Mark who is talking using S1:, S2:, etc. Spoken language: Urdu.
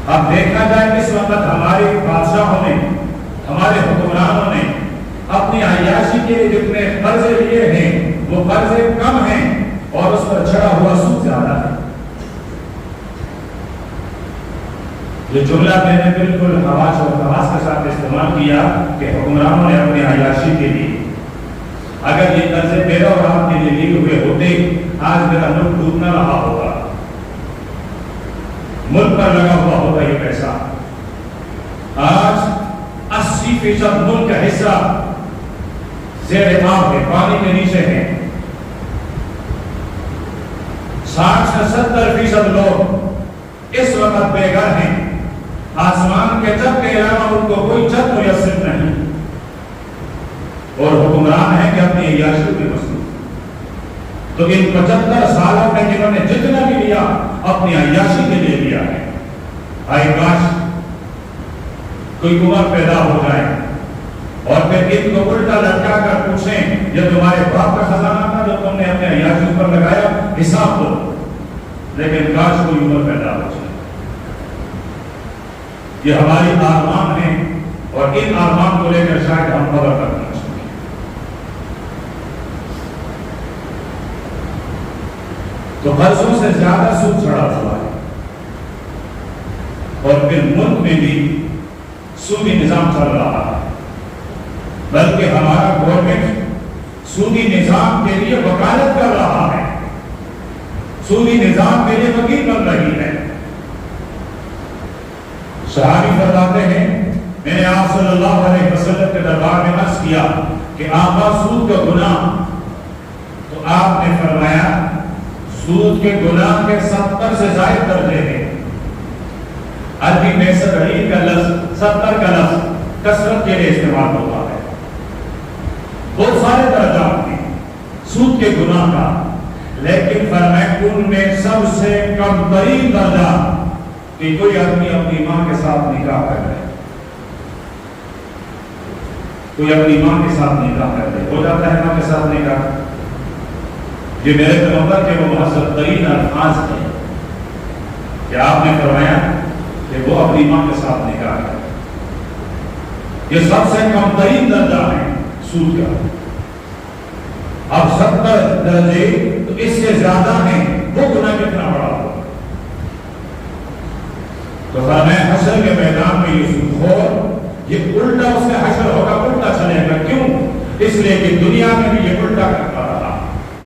S1: اب دیکھا جائے اس وقت ہمارے بادشاہوں نے، ہمارے حکمرانوں نے اپنی عیاشی کے جتنے قرضے لیے ہیں وہ قرضے کم ہیں اور اس پر چڑھا ہوا سود زیادہ ہے۔ یہ جملہ میں نے بالکل حواس اور حواس کے ساتھ استعمال کیا کہ حکمرانوں نے اپنی عیاشی کے لیے، اگر یہ قرضے میرا اور آپ کے لیے لیے ہوئے ہوتے آج میرا ملک ڈوب نہ رہا ہوگا، ملک پر لگا ہوا ہوگا یہ پیسہ۔ آج 80% ملک کا حصہ زیر آب ہے، پانی کے نیچے ہے۔ 60 سے 70% لوگ اس وقت بے گھر ہیں، آسمان کے چھت کے علاوہ ان کو کوئی چھت میسر نہیں، اور حکمران ہیں کہ اپنی عیاشی کی مصروف۔ تو ان 75 سالوں میں جنہوں نے جتنا بھی لیا اپنی عیاشی کے لیے لیا ہے، آئے کاش کوئی عمر پیدا ہو جائے اور پھر ان کو الٹا لٹکا کر پوچھیں یہ تمہارے باپ کا خزانہ تھا جو تم نے اپنے عیاشی پر لگایا، حساب دو۔ لیکن کاش کوئی عمر پیدا ہو جائے۔ یہ ہماری آرمان ہیں اور ان آرمان کو لے کر شاید ہم قبر تک پہنچیں گے۔ تو قرضوں سے زیادہ سود چڑھا ہوا ہے، اور پھر ملک میں بھی سودی نظام چل رہا ہے، بلکہ ہمارا گورنمنٹ سودی نظام کے لیے وکالت کر رہا ہے، سودی نظام کے لیے وکیل بن رہی ہے۔ صحابی فرماتے ہیں میں نے آپ صلی اللہ علیہ وسلم کے دربار میں عرض کیا کہ آقا سود کا گناہ، تو آپ نے فرمایا سود کے گناہ کے 70 سے زائد درجے ہیں۔ عربی میں 70 کا لفظ 70 کا لفظ کثرت کے لیے استعمال ہوتا ہے، بہت سارے درجات ہیں سود کے گناہ کا، لیکن فرمایا ان میں سب سے کم ترین درجہ کہ کوئی آدمی اپنی ماں کے ساتھ نکاح کر لے، کوئی اپنی ماں کے ساتھ نکاح کر لے، ہو جاتا ہے ماں کے ساتھ نکاح۔ یہ میرے پیغمبر کے وہ مہذب ترین الفاظ ہیں کہ آپ نے فرمایا کہ وہ اپنی ماں کے ساتھ نکاح کرے۔ یہ سب سے کم ترین درجہ ہے سود کا۔ اب 70 درجے تو اس سے زیادہ ہیں، وہ گناہ کتنا بڑا ہوگا۔ تو فرمایا حشر کے میدان میں یہ سود خور، یہ الٹا اس کا حشر ہوگا، الٹا چلے گا۔ کیوں؟ اس لیے کہ دنیا میں بھی یہ الٹا